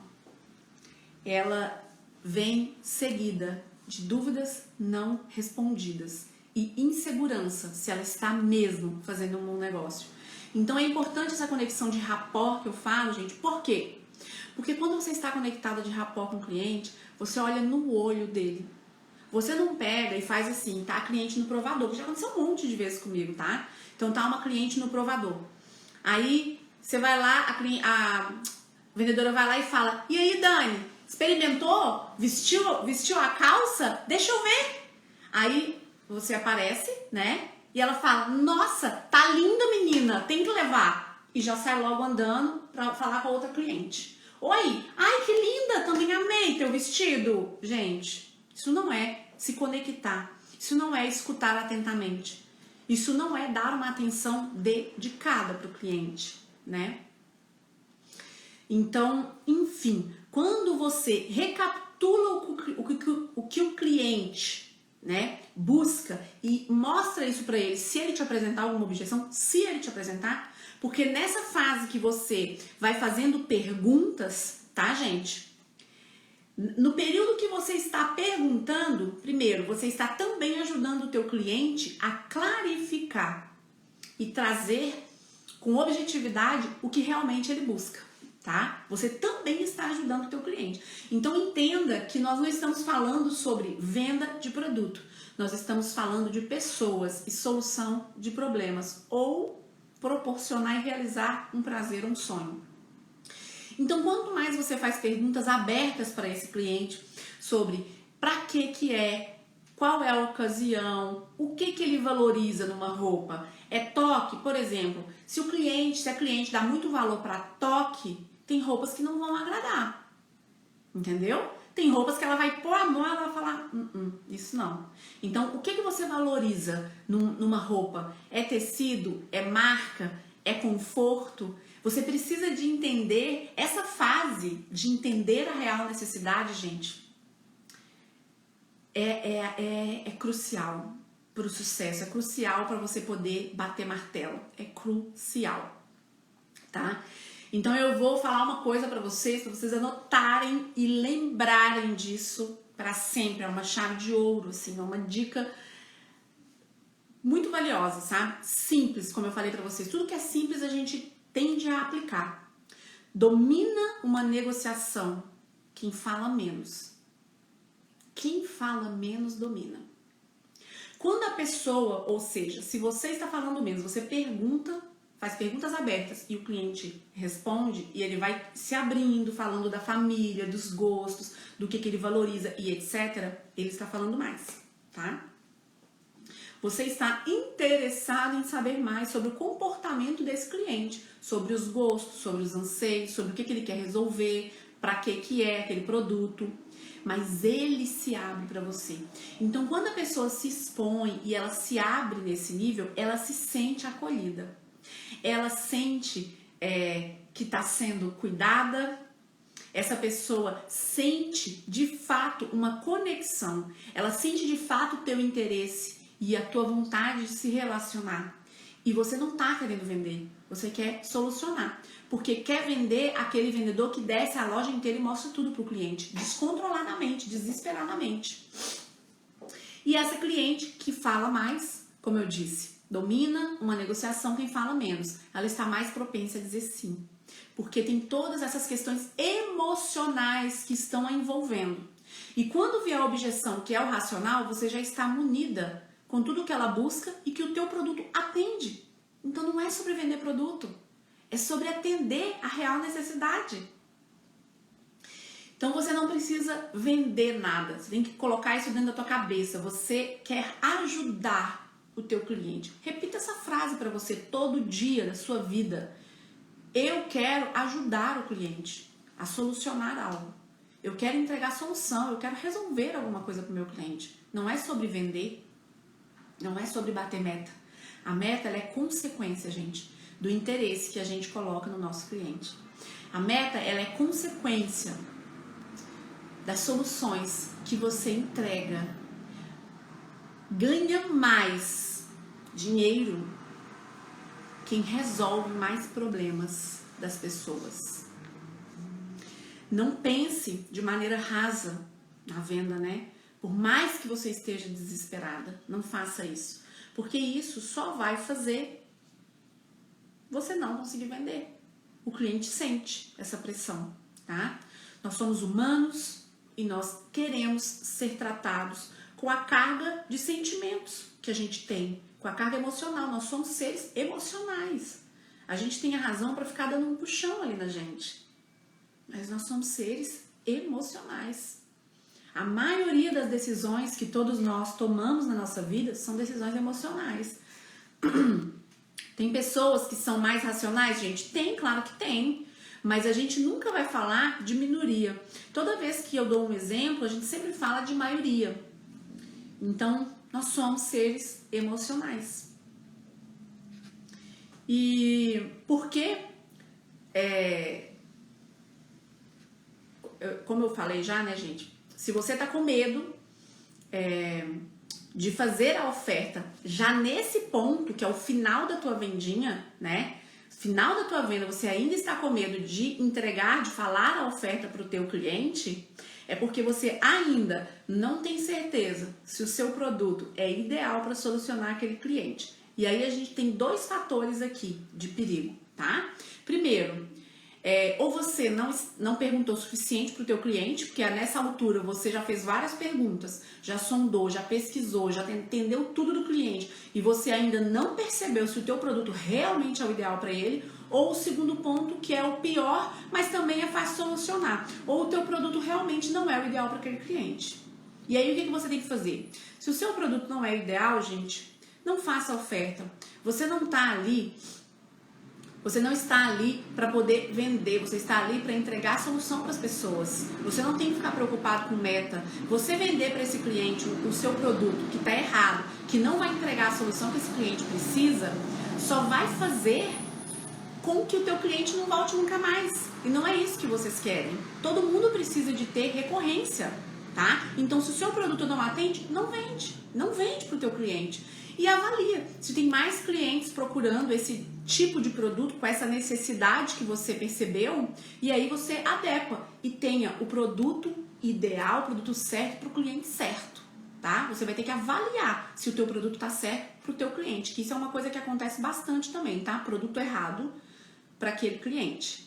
ela vem seguida de dúvidas não respondidas e insegurança se ela está mesmo fazendo um bom negócio. Então é importante essa conexão de rapport que eu falo, gente. Por quê? Porque quando você está conectada de rapport com o cliente, você olha no olho dele. Você não pega e faz assim, tá? A cliente no provador, que já aconteceu um monte de vezes comigo, tá? Então tá uma cliente no provador. Aí você vai lá, a vendedora vai lá e fala, e aí, Dani, experimentou? Vestiu a calça? Deixa eu ver. Aí você aparece, né? E ela fala, nossa, tá linda, menina, tem que levar. E já sai logo andando pra falar com a outra cliente. Oi, ai, que linda, também amei teu vestido. Gente, isso não é se conectar. Isso não é escutar atentamente. Isso não é dar uma atenção dedicada pro cliente, né? Então, enfim, quando você recapitula o que o cliente, né, busca e mostra isso para ele, se ele te apresentar alguma objeção, se ele te apresentar, porque nessa fase que você vai fazendo perguntas, tá, gente? No período que você está perguntando, primeiro, você está também ajudando o teu cliente a clarificar e trazer com objetividade o que realmente ele busca, tá? Você também está ajudando o teu cliente. Então entenda que nós não estamos falando sobre venda de produto. Nós estamos falando de pessoas e solução de problemas ou proporcionar e realizar um prazer, um sonho. Então, quanto mais você faz perguntas abertas para esse cliente sobre para que é, qual é a ocasião, o que ele valoriza numa roupa, é toque, por exemplo, se a cliente dá muito valor para toque, tem roupas que não vão agradar, entendeu? Tem roupas que ela vai pôr a mão e ela vai falar, isso não. Então, o que você valoriza numa roupa? É tecido? É marca? É conforto? Você precisa de entender essa fase de entender a real necessidade, gente. É crucial para o sucesso, é crucial para você poder bater martelo, é crucial, tá? Então eu vou falar uma coisa para vocês anotarem e lembrarem disso para sempre. É uma chave de ouro, assim, é uma dica muito valiosa, sabe? Simples, como eu falei para vocês. Tudo que é simples a gente tende a aplicar. Domina uma negociação quem fala menos. Quem fala menos domina. Quando a pessoa, ou seja, se você está falando menos, você pergunta, faz perguntas abertas e o cliente responde e ele vai se abrindo, falando da família, dos gostos, do que ele valoriza e etc. Ele está falando mais, tá? Você está interessado em saber mais sobre o comportamento desse cliente, sobre os gostos, sobre os anseios, sobre o que ele quer resolver, para que é aquele produto. Mas ele se abre para você. Então, quando a pessoa se expõe e ela se abre nesse nível, ela se sente acolhida. Ela sente que está sendo cuidada. Essa pessoa sente de fato uma conexão. Ela sente de fato o teu interesse e a tua vontade de se relacionar. E você não está querendo vender, você quer solucionar. Porque quer vender aquele vendedor que desce a loja inteira e mostra tudo para o cliente, descontroladamente, desesperadamente. E essa cliente que fala mais, como eu disse, Domina uma negociação quem fala menos. Ela está mais propensa a dizer sim. Porque tem todas essas questões emocionais que estão a envolvendo. E quando vier a objeção, que é o racional, você já está munida com tudo que ela busca e que o teu produto atende. Então não é sobre vender produto, é sobre atender a real necessidade. Então você não precisa vender nada, você tem que colocar isso dentro da tua cabeça. Você quer ajudar o teu cliente. Repita essa frase para você todo dia na sua vida. Eu quero ajudar o cliente a solucionar algo. Eu quero entregar solução, eu quero resolver alguma coisa para o meu cliente. Não é sobre vender, não é sobre bater meta. A meta ela é consequência, gente, do interesse que a gente coloca no nosso cliente. A meta ela é consequência das soluções que você entrega. Ganha mais dinheiro quem resolve mais problemas das pessoas. Não pense de maneira rasa na venda, né? Por mais que você esteja desesperada, não faça isso. Porque isso só vai fazer você não conseguir vender. O cliente sente essa pressão, tá? Nós somos humanos e nós queremos ser tratados com a carga de sentimentos que a gente tem, com a carga emocional. Nós somos seres emocionais. A gente tem a razão para ficar dando um puxão ali na gente. Mas nós somos seres emocionais. A maioria das decisões que todos nós tomamos na nossa vida são decisões emocionais. Tem pessoas que são mais racionais? Gente, tem, claro que tem. Mas a gente nunca vai falar de minoria. Toda vez que eu dou um exemplo, a gente sempre fala de maioria. Então, nós somos seres emocionais. E por que, como eu falei já, né, gente? Se você tá com medo de fazer a oferta já nesse ponto, que é o final da tua vendinha, né? Final da tua venda, você ainda está com medo de entregar, de falar a oferta para o teu cliente, é porque você ainda não tem certeza se o seu produto é ideal para solucionar aquele cliente. E aí a gente tem dois fatores aqui de perigo, tá? Primeiro, ou você não perguntou o suficiente para o teu cliente, porque nessa altura você já fez várias perguntas, já sondou, já pesquisou, já entendeu tudo do cliente e você ainda não percebeu se o teu produto realmente é o ideal para ele, ou o segundo ponto, que é o pior, mas também é fácil solucionar, ou o teu produto realmente não é o ideal para aquele cliente. E aí o que você tem que fazer? Se o seu produto não é o ideal, gente, não faça oferta. Você não está ali... Você não está ali para poder vender, você está ali para entregar a solução para as pessoas. Você não tem que ficar preocupado com meta. Você vender para esse cliente o seu produto que está errado, que não vai entregar a solução que esse cliente precisa, só vai fazer com que o teu cliente não volte nunca mais. E não é isso que vocês querem. Todo mundo precisa de ter recorrência, tá? Então, se o seu produto não atende, não vende. Não vende para o teu cliente. E avalia se tem mais clientes procurando esse tipo de produto com essa necessidade que você percebeu, e aí você adequa e tenha o produto ideal, o produto certo para o cliente certo, tá? Você vai ter que avaliar se o teu produto tá certo para o teu cliente, que isso é uma coisa que acontece bastante também, tá? Produto errado para aquele cliente.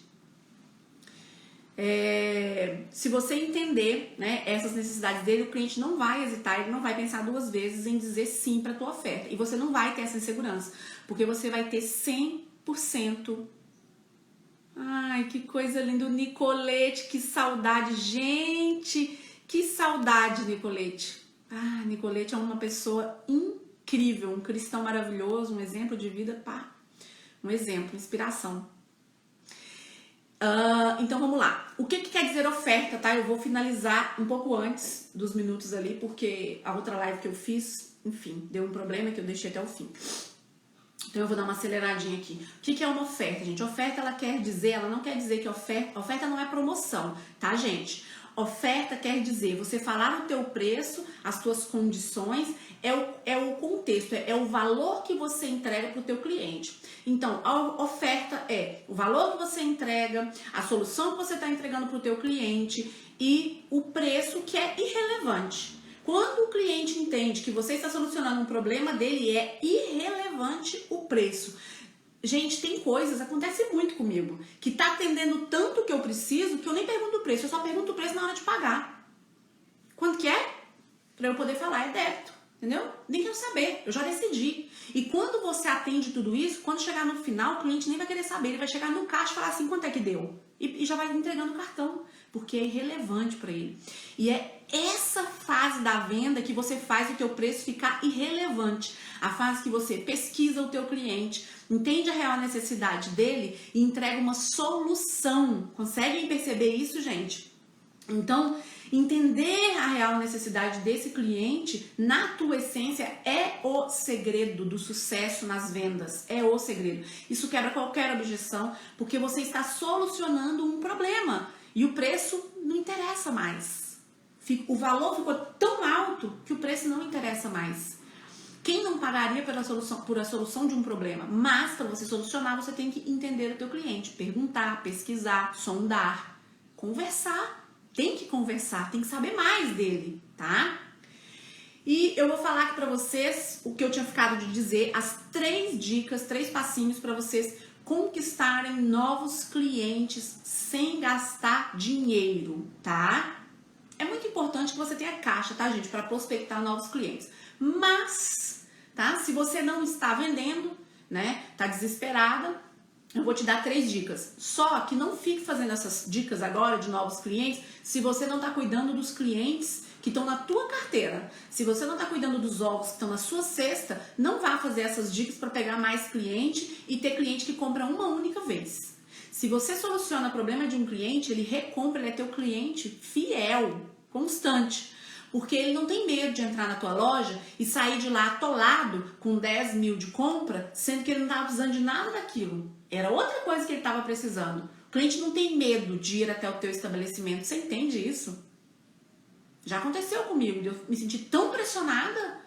Se você entender, né, essas necessidades dele, o cliente não vai hesitar, ele não vai pensar duas vezes em dizer sim para a tua oferta. E você não vai ter essa insegurança, porque você vai ter 100%. Ai, que coisa linda, Nicolete, que saudade, gente, que saudade, Nicolete. Ah, Nicolete é uma pessoa incrível, um cristão maravilhoso, um exemplo de vida, pá, um exemplo, inspiração. Então vamos lá. O que quer dizer oferta, tá? Eu vou finalizar um pouco antes dos minutos ali, porque a outra live que eu fiz, enfim, deu um problema que eu deixei até o fim. Então eu vou dar uma aceleradinha aqui. O que é uma oferta, gente? Oferta, ela não quer dizer que oferta não é promoção, tá, gente? Oferta quer dizer você falar o teu preço, as tuas condições, é o contexto, é o valor que você entrega para o teu cliente. Então, a oferta é o valor que você entrega, a solução que você está entregando para o teu cliente e o preço que é irrelevante. Quando o cliente entende que você está solucionando um problema dele, é irrelevante o preço. Gente, tem coisas, acontece muito comigo, que tá atendendo tanto que eu preciso que eu nem pergunto o preço, eu só pergunto o preço na hora de pagar. Quanto que é? Pra eu poder falar, é débito, entendeu? Nem quero saber, eu já decidi. E quando você atende tudo isso, quando chegar no final, o cliente nem vai querer saber, ele vai chegar no caixa e falar assim, quanto é que deu? E já vai entregando o cartão, porque é irrelevante para ele. E é essa fase da venda que você faz o teu preço ficar irrelevante. A fase que você pesquisa o teu cliente, entende a real necessidade dele e entrega uma solução. Conseguem perceber isso, gente? Então, entender a real necessidade desse cliente, na tua essência, é o segredo do sucesso nas vendas. É o segredo. Isso quebra qualquer objeção, porque você está solucionando um problema e o preço não interessa mais. O valor ficou tão alto que o preço não interessa mais. Quem não pagaria por a solução de um problema? Mas, para você solucionar, você tem que entender o teu cliente, perguntar, pesquisar, sondar, conversar. Tem que conversar, tem que saber mais dele, tá? E eu vou falar aqui pra vocês o que eu tinha ficado de dizer, as 3 dicas, 3 passinhos pra vocês conquistarem novos clientes sem gastar dinheiro, tá? É muito importante que você tenha caixa, tá, gente? Pra prospectar novos clientes. Mas, tá? Se você não está vendendo, né? Tá desesperada, eu vou te dar 3 dicas. Só que não fique fazendo essas dicas agora de novos clientes se você não está cuidando dos clientes que estão na tua carteira. Se você não está cuidando dos ovos que estão na sua cesta, não vá fazer essas dicas para pegar mais cliente e ter cliente que compra uma única vez. Se você soluciona o problema de um cliente, ele recompra, ele é teu cliente fiel, constante. Porque ele não tem medo de entrar na tua loja e sair de lá atolado com 10 mil de compra, sendo que ele não estava precisando de nada daquilo. Era outra coisa que ele estava precisando. O cliente não tem medo de ir até o teu estabelecimento. Você entende isso? Já aconteceu comigo. Eu me senti tão pressionada.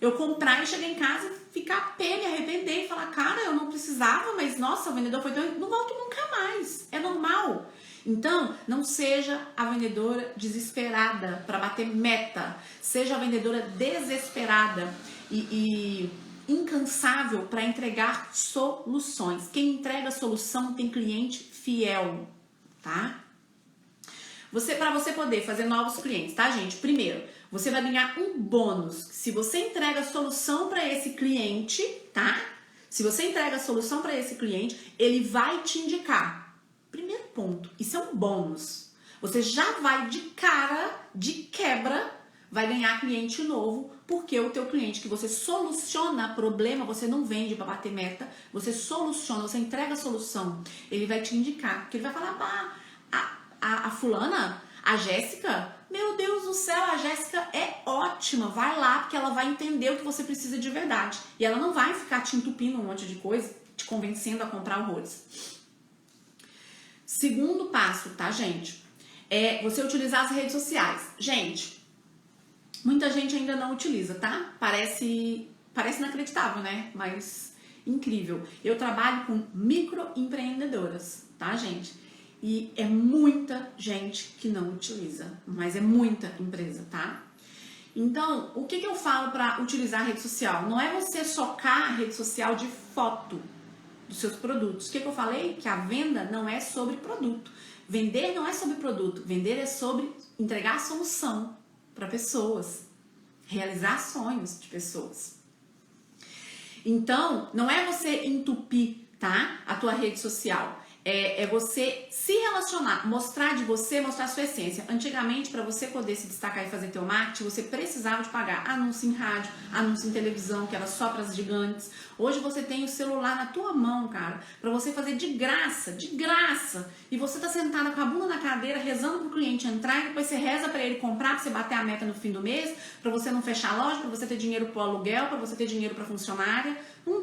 Eu comprar e chegar em casa e ficar pé, me arrepender e falar, cara, eu não precisava, mas nossa, o vendedor foi tão... Não volto nunca mais. É normal. Então, não seja a vendedora desesperada para bater meta. Seja a vendedora desesperada e incansável para entregar soluções. Quem entrega solução tem cliente fiel, tá? Para você poder fazer novos clientes, tá, gente? Primeiro, você vai ganhar um bônus. Se você entrega a solução para esse cliente, tá? Se você entrega a solução para esse cliente, ele vai te indicar. Primeiro ponto, isso é um bônus. Você já vai de cara, de quebra, vai ganhar cliente novo, porque o teu cliente que você soluciona problema, você não vende para bater meta, você soluciona, você entrega a solução, ele vai te indicar, porque ele vai falar, a fulana, a Jéssica, meu Deus do céu, a Jéssica é ótima, vai lá, porque ela vai entender o que você precisa de verdade, e ela não vai ficar te entupindo um monte de coisa, te convencendo a comprar horrores. Segundo passo, tá, gente? É você utilizar as redes sociais. Gente, muita gente ainda não utiliza, tá? Parece inacreditável, né? Mas incrível. Eu trabalho com microempreendedoras, tá, gente? E é muita gente que não utiliza, mas é muita empresa, tá? Então, o que eu falo para utilizar a rede social? Não é você socar a rede social de foto dos seus produtos. O que eu falei? Que a venda não é sobre produto. Vender não é sobre produto. Vender é sobre entregar a solução para pessoas. Realizar sonhos de pessoas. Então, não é você entupir, tá? A tua rede social. É você se relacionar, mostrar de você, mostrar a sua essência. Antigamente, para você poder se destacar e fazer teu marketing, você precisava de pagar anúncio em rádio, anúncio em televisão, que era só para as gigantes. Hoje você tem o celular na tua mão, cara, para você fazer de graça. E você tá sentada com a bunda na cadeira, rezando pro cliente entrar, e depois você reza para ele comprar, para você bater a meta no fim do mês, para você não fechar a loja, para você ter dinheiro pro aluguel, para você ter dinheiro para funcionária. Não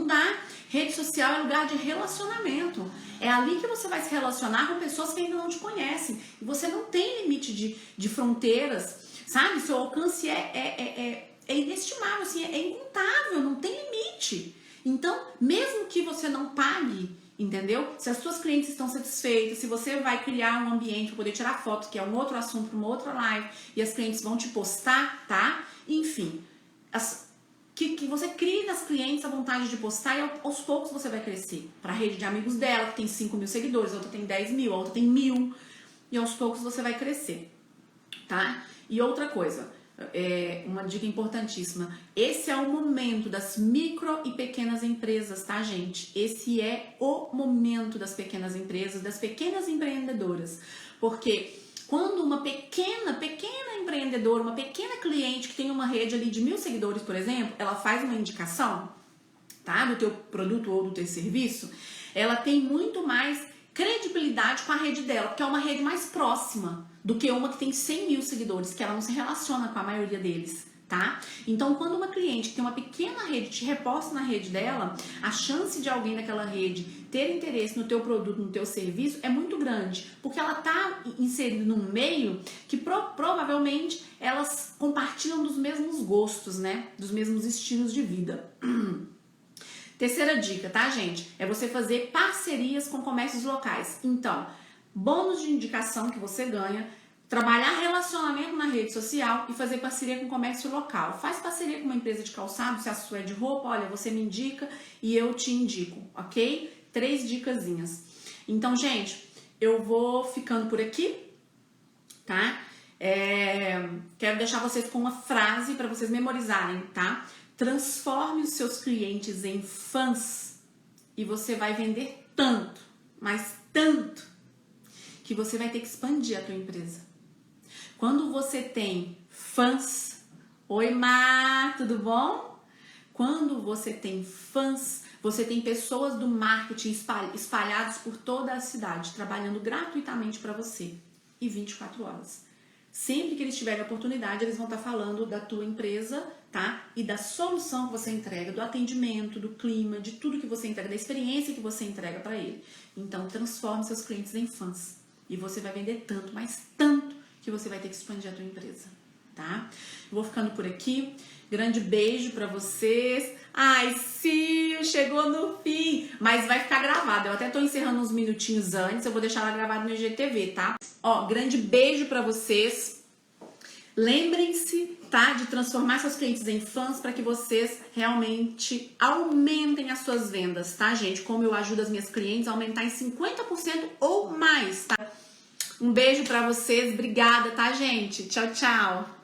dá. Rede social é lugar de relacionamento. É ali que você vai se relacionar com pessoas que ainda não te conhecem. E você não tem limite de fronteiras, sabe? Seu alcance é inestimável, assim, é incontável, não tem limite. Então, mesmo que você não pague, entendeu? entendeu? Se as suas clientes estão satisfeitas, se você vai criar um ambiente para poder tirar fotos, que é um outro assunto para uma outra live, e as clientes vão te postar, tá? Enfim, que você crie nas clientes a vontade de postar e aos poucos você vai crescer. Para a rede de amigos dela, que tem 5 mil seguidores, a outra tem 10 mil, a outra tem 1.000, e aos poucos você vai crescer, tá? E outra coisa, uma dica importantíssima, esse é o momento das micro e pequenas empresas, tá, gente? Esse é o momento das pequenas empresas, das pequenas empreendedoras, porque quando uma pequena empreendedora, uma pequena cliente que tem uma rede ali de 1.000 seguidores, por exemplo, ela faz uma indicação, tá, do teu produto ou do teu serviço, ela tem muito mais credibilidade com a rede dela, porque é uma rede mais próxima do que uma que tem 100 mil seguidores, que ela não se relaciona com a maioria deles, tá? Então, quando uma cliente que tem uma pequena rede te reposta na rede dela, a chance de alguém daquela rede ter interesse no teu produto, no teu serviço, é muito grande, porque ela tá inserida num meio que provavelmente elas compartilham dos mesmos gostos, né? Dos mesmos estilos de vida. Terceira dica, tá, gente? É você fazer parcerias com comércios locais. Então, bônus de indicação que você ganha, trabalhar relacionamento na rede social e fazer parceria com comércio local. Faz parceria com uma empresa de calçado, se a sua é de roupa, olha, você me indica e eu te indico, ok? 3 dicasinhas. Então, gente, eu vou ficando por aqui, tá? Quero deixar vocês com uma frase para vocês memorizarem, tá? Transforme os seus clientes em fãs e você vai vender tanto, mas tanto, que você vai ter que expandir a tua empresa. Quando você tem fãs, oi Mar, tudo bom? Quando você tem fãs, você tem pessoas do marketing espalhadas por toda a cidade, trabalhando gratuitamente para você e 24 horas. Sempre que eles tiverem oportunidade, eles vão estar falando da tua empresa, tá? E da solução que você entrega, do atendimento, do clima, de tudo que você entrega, da experiência que você entrega para ele. Então, transforme seus clientes em fãs. E você vai vender tanto, mas tanto, que você vai ter que expandir a tua empresa, tá? Eu vou ficando por aqui. Grande beijo para vocês. Ai, sim, chegou no fim. Mas vai ficar gravado. Eu até tô encerrando uns minutinhos antes. Eu vou deixar ela gravada no IGTV, tá? Ó, grande beijo para vocês. Lembrem-se, tá? De transformar seus clientes em fãs para que vocês realmente aumentem as suas vendas, tá, gente? Como eu ajudo as minhas clientes a aumentar em 50% ou mais, tá? Um beijo para vocês. Obrigada, tá, gente? Tchau, tchau.